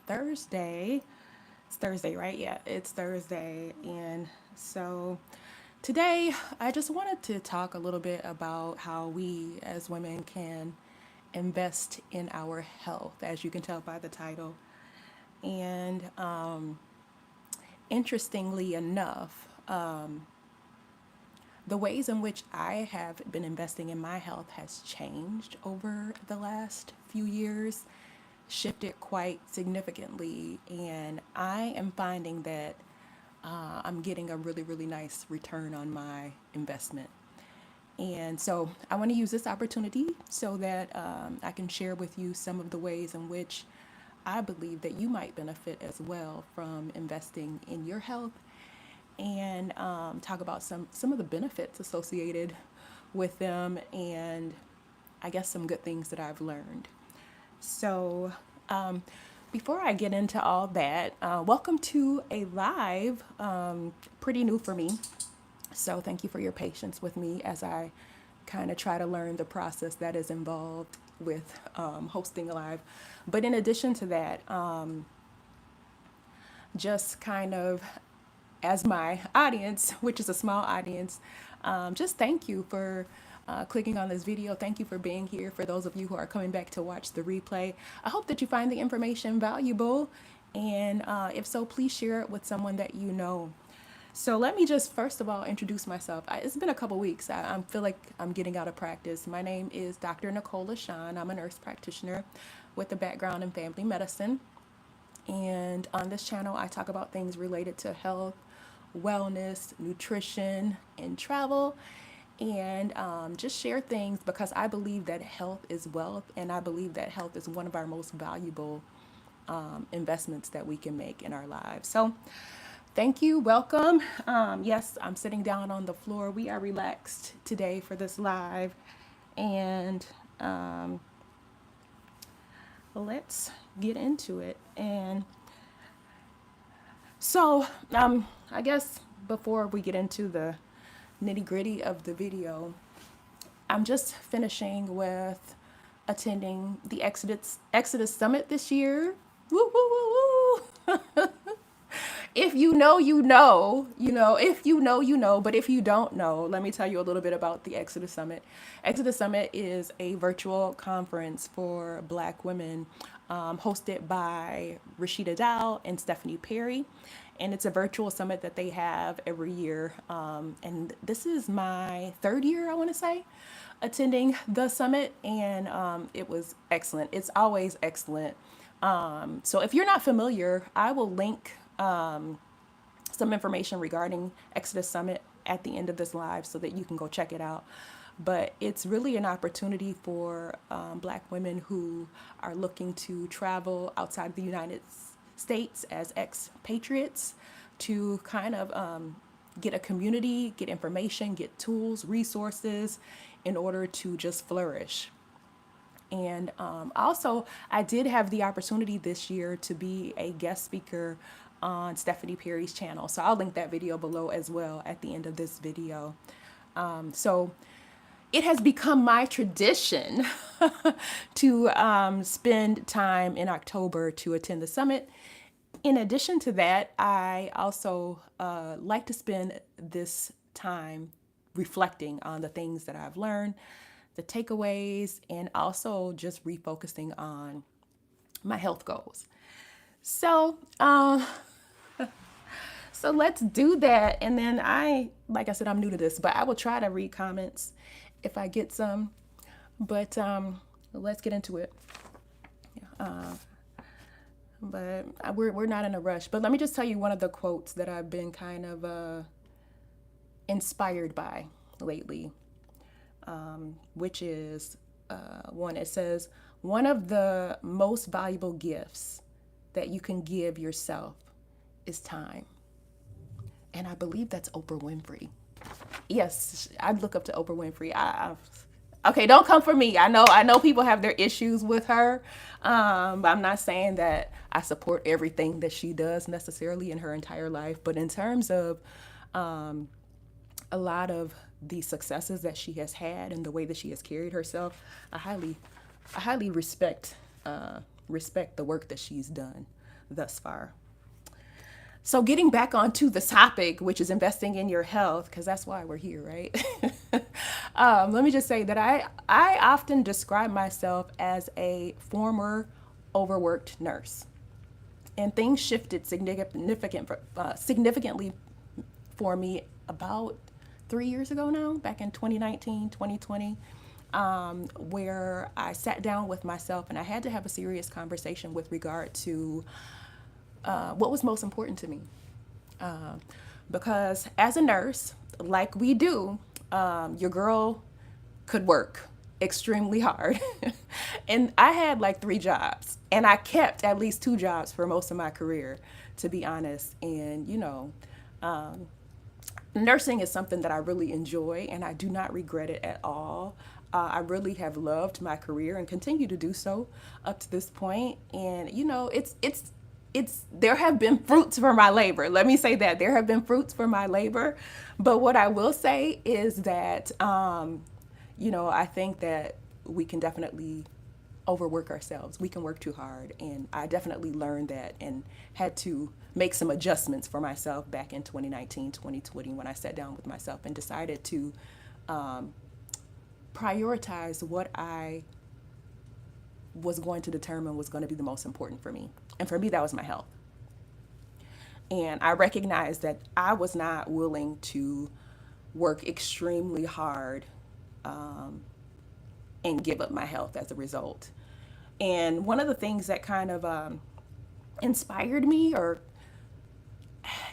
Thursday. It's Thursday, right? Yeah, it's Thursday. And so today I just wanted to talk a little bit about how we as women can invest in our health, as you can tell by the title. And interestingly enough, the ways in which I have been investing in my health has changed over the last few years, shifted quite significantly, and I am finding that I'm getting a really, really nice return on my investment. And so I want to use this opportunity so that I can share with you some of the ways in which I believe that you might benefit as well from investing in your health and talk about some of the benefits associated with them and I guess some good things that I've learned. So, before I get into all that, welcome to a live, pretty new for me. So, thank you for your patience with me as I kind of try to learn the process that is involved with hosting a live. But in addition to that, just kind of as my audience, which is a small audience, just thank you for clicking on this video. Thank you for being here. For those of you who are coming back to watch the replay, I hope that you find the information valuable. And if so, please share it with someone that you know. So let me just first of all introduce myself. It's been a couple weeks. I feel like I'm getting out of practice. My name is Dr. Nicola Sean. I'm a nurse practitioner with a background in family medicine. And on this channel, I talk about things related to health, wellness, nutrition, and travel. And just share things because I believe that health is wealth, and I believe that health is one of our most valuable investments that we can make in our lives. So, thank you. Welcome. Yes, I'm sitting down on the floor. We are relaxed today for this live. And let's get into it. And so, I guess before we get into the nitty gritty of the video, I'm just finishing with attending the Exodus Summit this year. Woo, woo, woo, woo. If you know, you know, if you know, you know, but if you don't know, let me tell you a little bit about the Exodus Summit. Exodus Summit is a virtual conference for Black women hosted by Rashida Dow and Stephanie Perry. And it's a virtual summit that they have every year. And this is my third year, I want to say, attending the summit. And it was excellent. It's always excellent. So if you're not familiar, I will link some information regarding Exodus Summit at the end of this live so that you can go check it out. But it's really an opportunity for Black women who are looking to travel outside of the United States as expatriates to kind of get a community, get information, get tools, resources in order to just flourish. And also, I did have the opportunity this year to be a guest speaker on Stephanie Perry's channel. So I'll link that video below as well at the end of this video. So it has become my tradition to spend time in October to attend the summit. In addition to that, I also like to spend this time reflecting on the things that I've learned, the takeaways, and also just refocusing on my health goals. So, so let's do that. And then like I said, I'm new to this, but I will try to read comments if I get some. But let's get into it. But we're not in a rush. But let me just tell you one of the quotes that I've been kind of inspired by lately, which is one. It says, "One of the most valuable gifts that you can give yourself is time." And I believe that's Oprah Winfrey. Yes, I look up to Oprah Winfrey. Okay, don't come for me. I know people have their issues with her. But I'm not saying that I support everything that she does necessarily in her entire life. But in terms of a lot of the successes that she has had and the way that she has carried herself, I highly respect respect the work that she's done thus far. So, getting back onto the topic, which is investing in your health, because that's why we're here, right? Let me just say that I often describe myself as a former overworked nurse. And things shifted significantly for me about 3 years ago now, back in 2019, 2020, where I sat down with myself and I had to have a serious conversation with regard to what was most important to me. Because as a nurse, like we do, your girl could work extremely hard. And I had like 3 jobs, and I kept at least 2 jobs for most of my career, to be honest. And, nursing is something that I really enjoy, and I do not regret it at all. I really have loved my career and continue to do so up to this point. And it's there have been fruits for my labor. Let me say that there have been fruits for my labor. But what I will say is that I think that we can definitely overwork ourselves. We can work too hard. And I definitely learned that and had to make some adjustments for myself back in 2019, 2020, when I sat down with myself and decided to prioritize what I was going to determine was going to be the most important for me. And for me, that was my health. And I recognized that I was not willing to work extremely hard and give up my health as a result. And one of the things that kind of inspired me or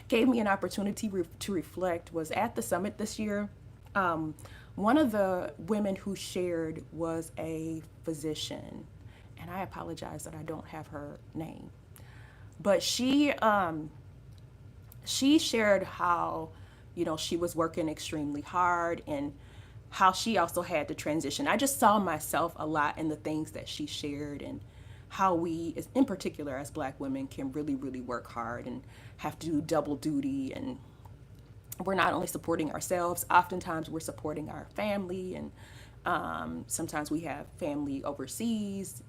gave me an opportunity to reflect was at the summit this year. One of the women who shared was a physician, and I apologize that I don't have her name, but she shared how she was working extremely hard and how she also had to transition. I just saw myself a lot in the things that she shared, and how we, in particular as Black women, can really, really work hard and have to do double duty. And we're not only supporting ourselves, oftentimes we're supporting our family, and sometimes we have family overseas,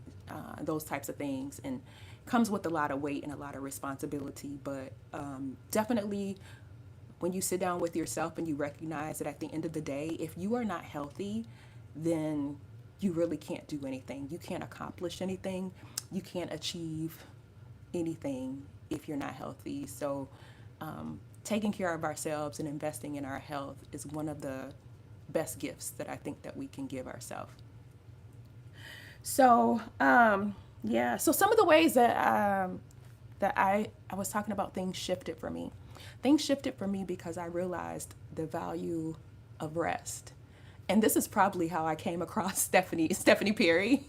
those types of things, and comes with a lot of weight and a lot of responsibility. But definitely, when you sit down with yourself and you recognize that at the end of the day, if you are not healthy, then you really can't do anything. You can't accomplish anything. You can't achieve anything if you're not healthy. So, taking care of ourselves and investing in our health is one of the best gifts that I think that we can give ourselves. So, yeah. So some of the ways that I was talking about, things shifted for me. Things shifted for me because I realized the value of rest. And this is probably how I came across Stephanie Perry,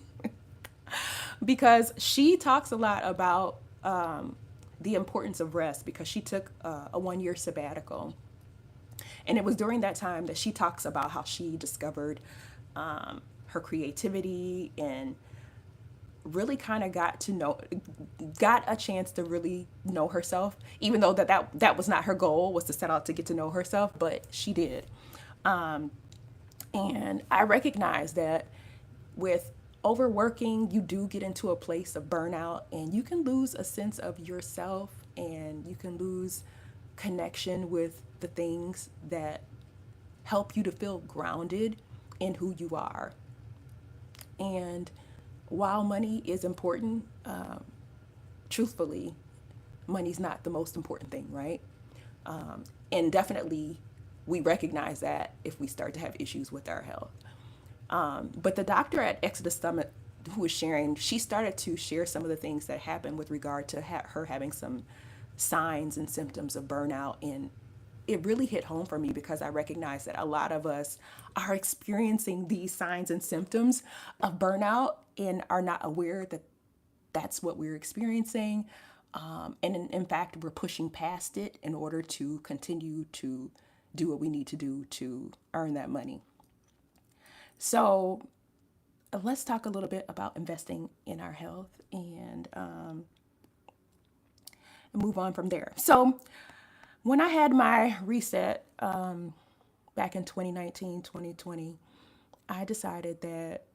because she talks a lot about the importance of rest, because she took a 1 year sabbatical. And it was during that time that she talks about how she discovered her creativity and really kind of got a chance to really know herself, even though that was not her goal, was to set out to get to know herself, but she did. And I recognize that with overworking, you do get into a place of burnout, and you can lose a sense of yourself, and you can lose connection with the things that help you to feel grounded in who you are. And while money is important, truthfully, money's not the most important thing, right? And definitely, we recognize that if we start to have issues with our health. But the doctor at Exodus Summit who was sharing, she started to share some of the things that happened with regard to her having some signs and symptoms of burnout. And it really hit home for me, because I recognize that a lot of us are experiencing these signs and symptoms of burnout and are not aware that that's what we're experiencing. And in fact, we're pushing past it in order to continue to do what we need to do to earn that money. So let's talk a little bit about investing in our health, and move on from there. So when I had my reset back in 2019, 2020, I decided that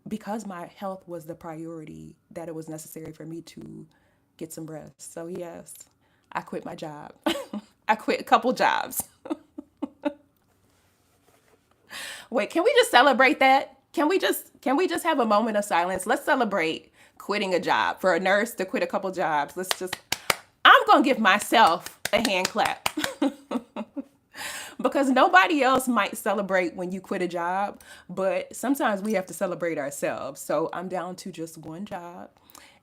because my health was the priority, that it was necessary for me to get some rest. So yes, I quit my job. I quit a couple jobs. Wait, can we just celebrate that? Can we just have a moment of silence? Let's celebrate quitting a job. For a nurse to quit a couple jobs. I'm going to give myself a hand clap. Because nobody else might celebrate when you quit a job, but sometimes we have to celebrate ourselves. So I'm down to just one job,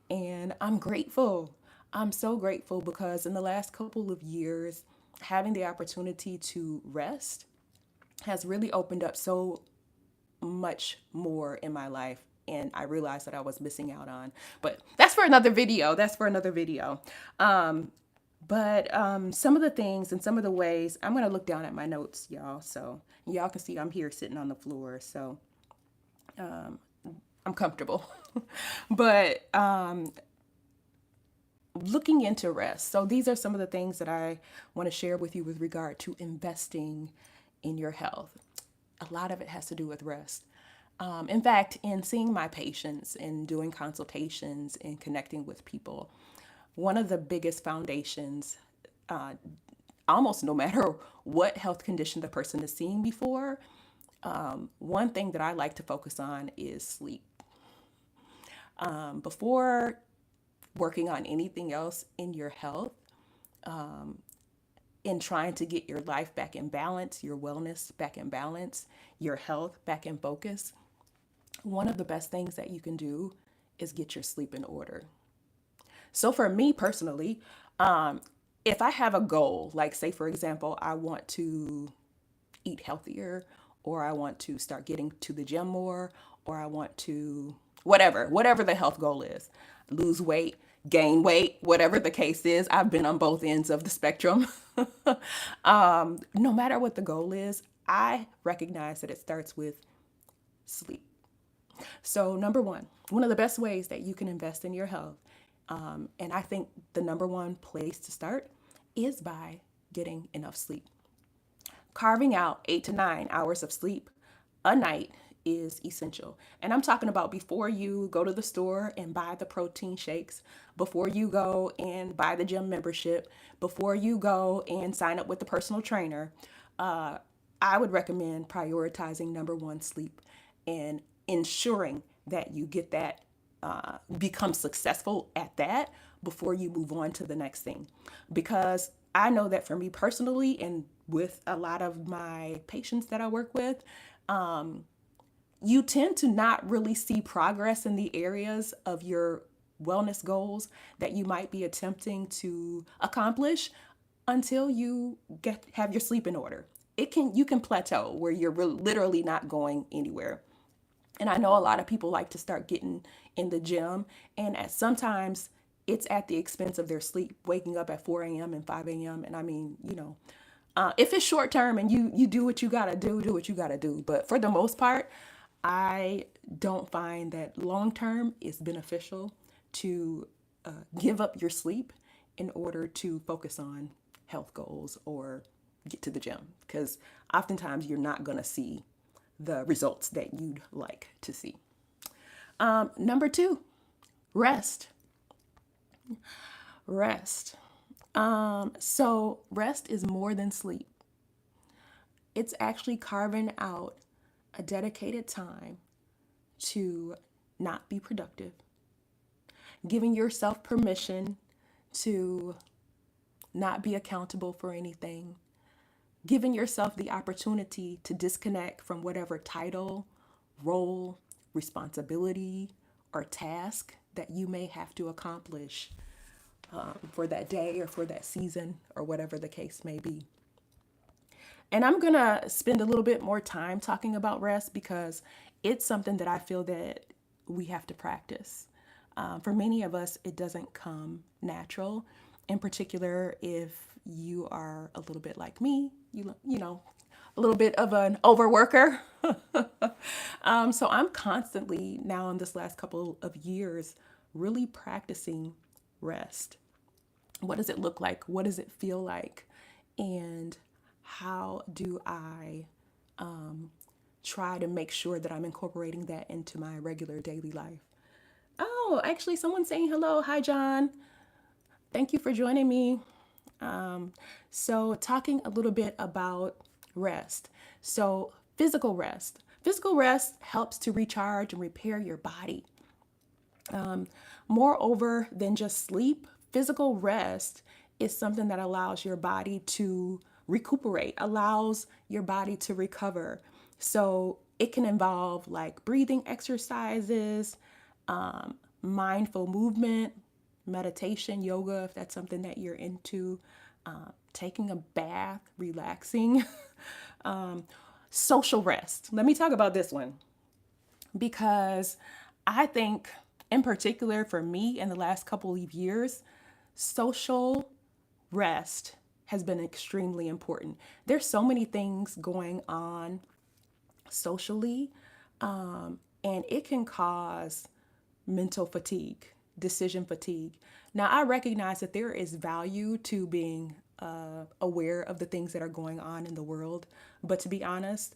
and I'm grateful. I'm so grateful because in the last couple of years, having the opportunity to rest has really opened up so much more in my life, and I realized that I was missing out on. But that's for another video. That's for another video. But some of the things and some of the ways, I'm going to look down at my notes, y'all. So y'all can see I'm here sitting on the floor. So I'm comfortable. But looking into rest. So these are some of the things that I want to share with you with regard to investing in your health. A lot of it has to do with rest. In fact, in seeing my patients and doing consultations and connecting with people, one of the biggest foundations, almost no matter what health condition the person is seeing before, one thing that I like to focus on is sleep. Before working on anything else in your health, in trying to get your life back in balance, your wellness back in balance, your health back in focus, one of the best things that you can do is get your sleep in order. So for me personally, if I have a goal, like say for example, I want to eat healthier, or I want to start getting to the gym more, or I want to whatever the health goal is, lose weight, gain weight, whatever the case is. I've been on both ends of the spectrum. No matter what the goal is, I recognize that it starts with sleep. So, number one of the best ways that you can invest in your health, and I think the number one place to start is by getting enough sleep. Carving out 8 to 9 hours of sleep a night is essential. And I'm talking about before you go to the store and buy the protein shakes, before you go and buy the gym membership, before you go and sign up with the personal trainer. I would recommend prioritizing number one, sleep, and ensuring that you get that, become successful at that before you move on to the next thing. Because I know that for me personally, and with a lot of my patients that I work with, you tend to not really see progress in the areas of your wellness goals that you might be attempting to accomplish until you have your sleep in order. You can plateau where you're literally not going anywhere. And I know a lot of people like to start getting in the gym, and sometimes it's at the expense of their sleep, waking up at 4 a.m. and 5 a.m. And I mean, if it's short term and you do what you gotta do what you gotta do. But for the most part, I don't find that long term is beneficial to give up your sleep in order to focus on health goals or get to the gym, because oftentimes you're not going to see the results that you'd like to see. Number two, rest. Rest. So rest is more than sleep. It's actually carving out a dedicated time to not be productive, giving yourself permission to not be accountable for anything, giving yourself the opportunity to disconnect from whatever title, role, responsibility, or task that you may have to accomplish for that day or for that season or whatever the case may be. And I'm going to spend a little bit more time talking about rest because it's something that I feel that we have to practice. For many of us, it doesn't come natural. In particular, if you are a little bit like me, a little bit of an overworker. So I'm constantly now in this last couple of years really practicing rest. What does it look like? What does it feel like? And how do I try to make sure that I'm incorporating that into my regular daily life. Oh, actually, someone's saying hello. Hi, John. Thank you for joining me. So, talking a little bit about rest. So, physical rest. Physical rest helps to recharge and repair your body. Moreover than just sleep, physical rest is something that allows your body to recuperate, allows your body to recover. So, it can involve like breathing exercises, mindful movement, meditation, yoga, if that's something that you're into, taking a bath, relaxing, social rest. Let me talk about this one because I think, in particular, for me in the last couple of years, social rest has been extremely important. There's so many things going on socially, and it can cause mental fatigue, decision fatigue. Now, I recognize that there is value to being aware of the things that are going on in the world, but to be honest,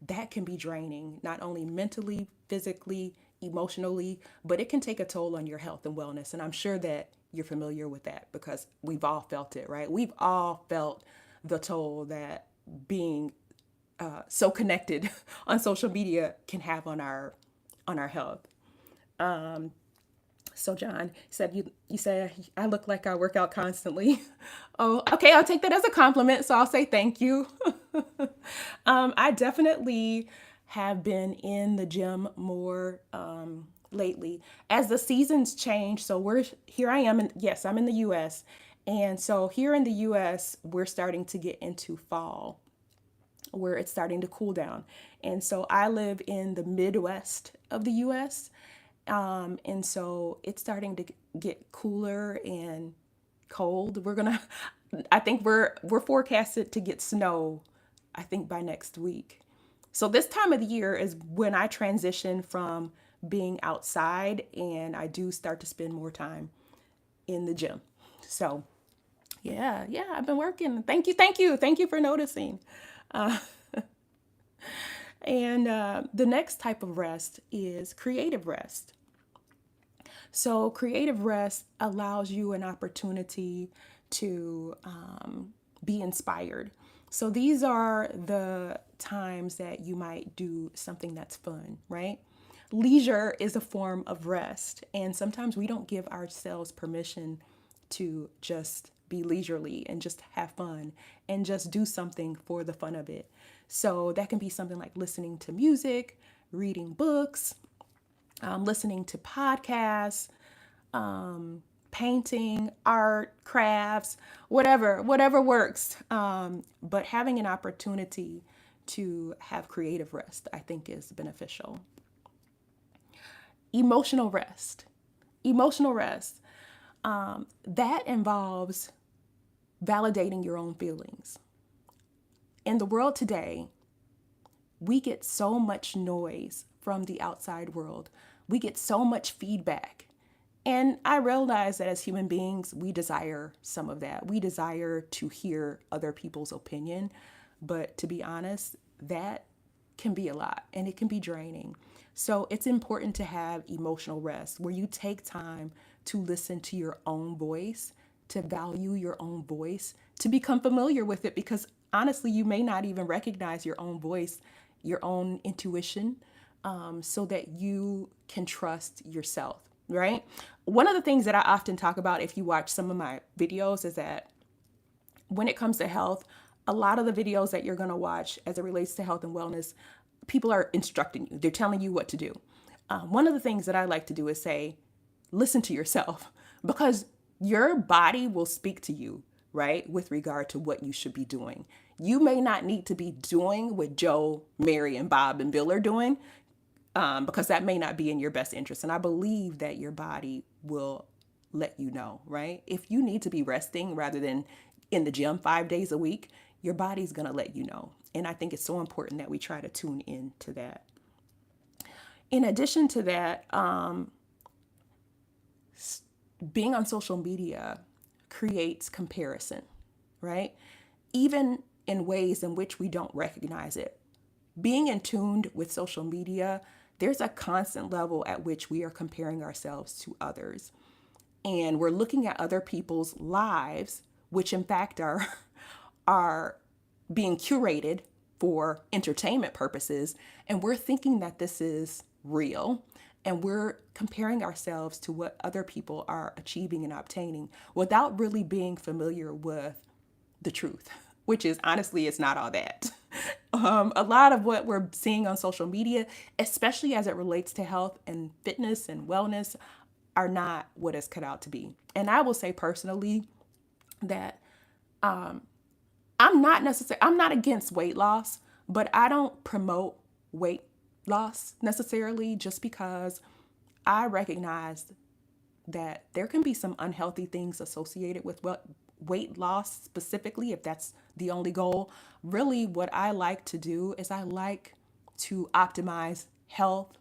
that can be draining, not only mentally, physically, emotionally, but it can take a toll on your health and wellness. And I'm sure that you're familiar with that because we've all felt it, right? We've all felt the toll that being so connected on social media can have on our health. So John said you say I look like I work out constantly. Oh, okay, I'll take that as a compliment. So I'll say thank you. I definitely have been in the gym more lately as the seasons change. So we're here. I am. Yes, I'm in the U.S. And so here in the U.S. we're starting to get into fall, where it's starting to cool down. And so I live in the Midwest of the US. And so it's starting to get cooler and cold. I think we're forecasted to get snow, I think by next week. So this time of the year is when I transition from being outside and I do start to spend more time in the gym. So yeah, I've been working. Thank you for noticing. And the next type of rest is creative rest. So, creative rest allows you an opportunity to be inspired. So, these are the times that you might do something that's fun, right? Leisure is a form of rest, and sometimes we don't give ourselves permission to just be leisurely and just have fun and just do something for the fun of it. So, that can be something like listening to music, reading books, listening to podcasts, painting, art, crafts, whatever works. But having an opportunity to have creative rest, I think, is beneficial. Emotional rest. Emotional rest. That involves validating your own feelings. In the world today, we get so much noise from the outside world. We get so much feedback. And I realize that as human beings, we desire some of that. We desire to hear other people's opinion. But to be honest, that can be a lot and it can be draining. So it's important to have emotional rest where you take time to listen to your own voice, to value your own voice, to become familiar with it, because honestly, you may not even recognize your own voice, your own intuition, so that you can trust yourself, right? One of the things that I often talk about, if you watch some of my videos, is that when it comes to health, a lot of the videos that you're going to watch as it relates to health and wellness, people are instructing you, they're telling you what to do. One of the things that I like to do is say, listen to yourself, because your body will speak to you, right, with regard to what you should be doing. You may not need to be doing what Joe, Mary, and Bob and Bill are doing, because that may not be in your best interest. And I believe that your body will let you know, right? If you need to be resting rather than in the gym 5 days a week, your body's going to let you know. And I think it's so important that we try to tune in to that. In addition to that, being on social media creates comparison, right? Even in ways in which we don't recognize it. being in tuned with social media, there's a constant level at which we are comparing ourselves to others. And we're looking at other people's lives, which in fact are being curated for entertainment purposes, and we're thinking that this is real, and we're comparing ourselves to what other people are achieving and obtaining without really being familiar with the truth, which is honestly, it's not all that. A lot of what we're seeing on social media, especially as it relates to health and fitness and wellness, are not what it's cut out to be. And I will say personally that I'm not against weight loss, but I don't promote weight loss necessarily just because I recognize that there can be some unhealthy things associated with what weight loss specifically, if that's the only goal. Really, what I like to do is I like to optimize health,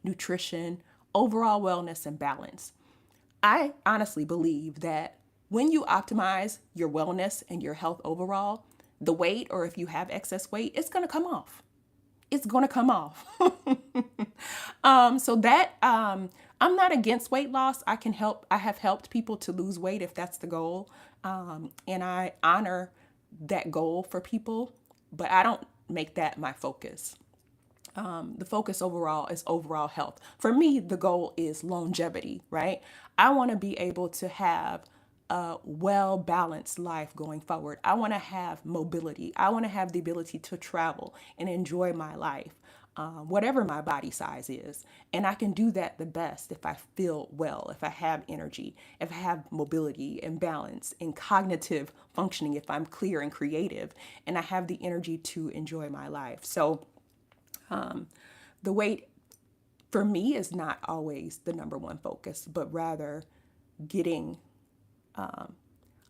nutrition, overall wellness, and balance. I honestly believe that when you optimize your wellness and your health overall, the weight, or if you have excess weight, it's going to come off. It's going to come off. So that I'm not against weight loss. I can help. I have helped people to lose weight if that's the goal, and I honor that goal for people. But I don't make that my focus. The focus overall is overall health. For me, the goal is longevity, right? I want to be able to have a well balanced life going forward. I want to have mobility. I want to have the ability to travel and enjoy my life, whatever my body size is. And I can do that the best if I feel well, if I have energy, if I have mobility and balance and cognitive functioning, if I'm clear and creative, and I have the energy to enjoy my life. So, the weight for me is not always the number one focus, but rather getting,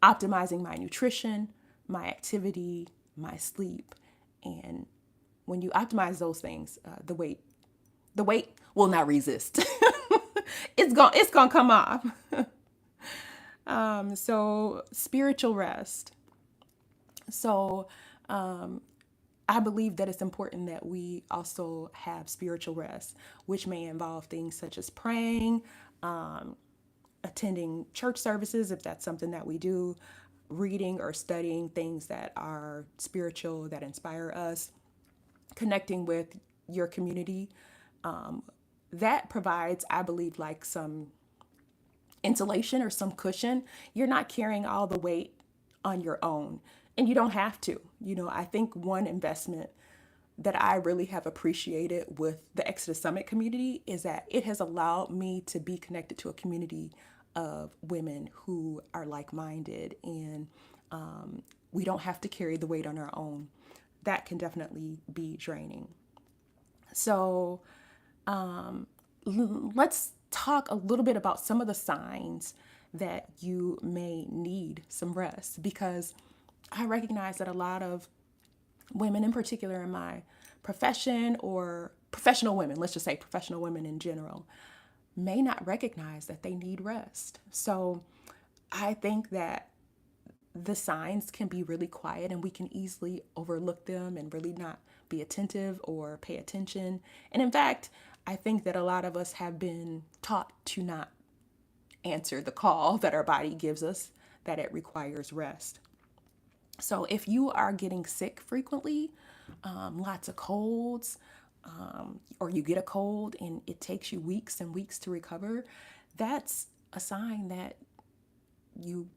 optimizing my nutrition, my activity, my sleep. And when you optimize those things, the weight will not resist. It's gonna come off. So spiritual rest. So I believe that it's important that we also have spiritual rest, which may involve things such as praying, attending church services, if that's something that we do, reading or studying things that are spiritual, that inspire us, connecting with your community. That provides, I believe, like some insulation or some cushion. You're not carrying all the weight on your own, and you don't have to. I think one investment that I really have appreciated with the Exodus Summit community is that it has allowed me to be connected to a community of women who are like minded, and we don't have to carry the weight on our own. That can definitely be draining. So let's talk a little bit about some of the signs that you may need some rest, because I recognize that a lot of women, in particular in my profession, or professional women, let's just say professional women in general, may not recognize that they need rest. So I think that the signs can be really quiet and we can easily overlook them and really not be attentive or pay attention. And in fact, I think that a lot of us have been taught to not answer the call that our body gives us, that it requires rest. So if you are getting sick frequently, lots of colds, or you get a cold and it takes you weeks and weeks to recover, that's a sign that you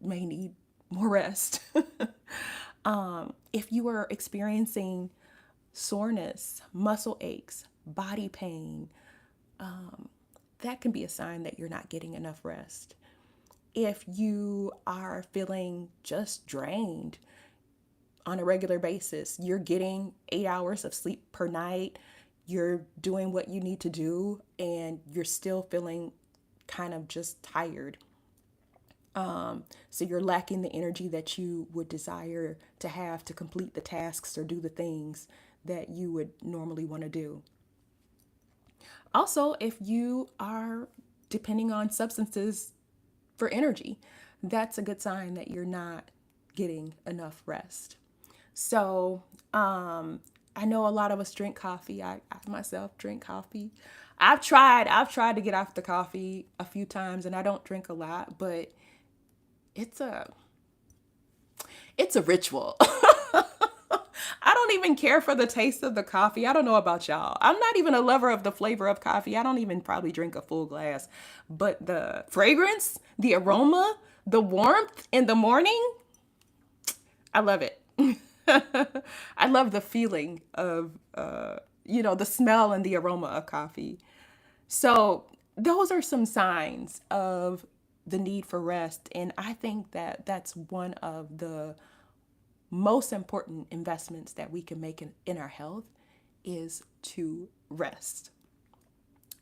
may need more rest. If you are experiencing soreness, muscle aches, body pain, that can be a sign that you're not getting enough rest. If you are feeling just drained on a regular basis, you're getting 8 hours of sleep per night, you're doing what you need to do, and you're still feeling kind of just tired. So you're lacking the energy that you would desire to have to complete the tasks or do the things that you would normally want to do. Also, if you are depending on substances for energy, that's a good sign that you're not getting enough rest. So, I know a lot of us drink coffee. I myself drink coffee. I've tried to get off the coffee a few times, and I don't drink a lot, but it's a it's a ritual. I don't even care for the taste of the coffee. I don't know about y'all. I'm not even a lover of the flavor of coffee. I don't even probably drink a full glass. But the fragrance, the aroma, the warmth in the morning, I love it. I love the feeling of, the smell and the aroma of coffee. So, those are some signs of the need for rest. And I think that that's one of the most important investments that we can make in our health is to rest.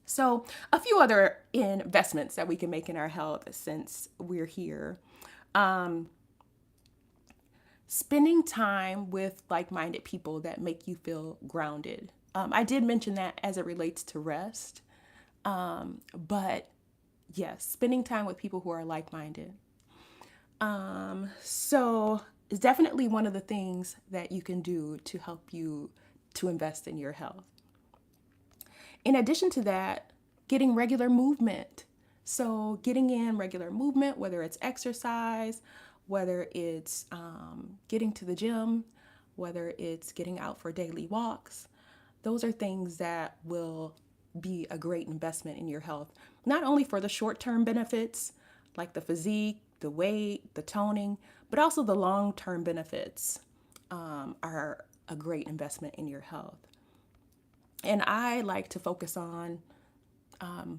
So, a few other investments that we can make in our health since we're here. Spending time with like minded people that make you feel grounded. I did mention that as it relates to rest, but yes, spending time with people who are like minded. So, it's definitely one of the things that you can do to help you to invest in your health. In addition to that, getting regular movement. So, getting in regular movement, whether it's exercise, whether it's getting to the gym, whether it's getting out for daily walks, those are things that will be a great investment in your health, not only for the short term benefits like the physique, the weight, the toning, but also the long term benefits are a great investment in your health. And I like to focus on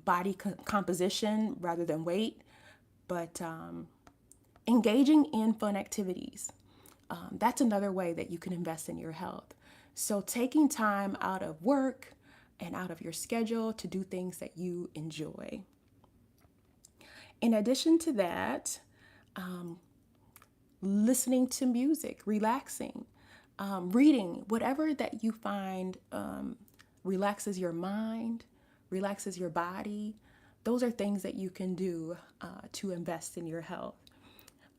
body composition rather than weight, but engaging in fun activities. That's another way that you can invest in your health. So, taking time out of work and out of your schedule to do things that you enjoy. In addition to that, listening to music, relaxing, reading, whatever that you find relaxes your mind, relaxes your body. Those are things that you can do to invest in your health.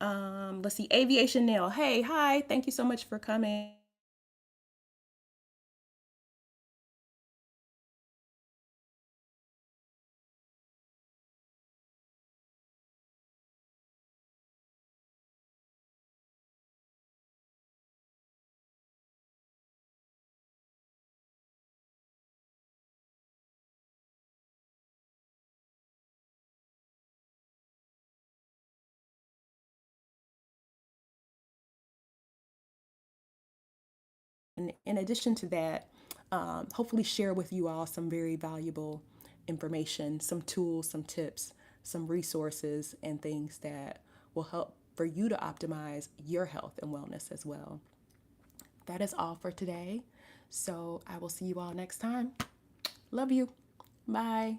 Let's see, Aviation Nail. Hey, hi. Thank you so much for coming. And in addition to that, hopefully share with you all some very valuable information, some tools, some tips, some resources, and things that will help for you to optimize your health and wellness as well. That is all for today. So I will see you all next time. Love you. Bye.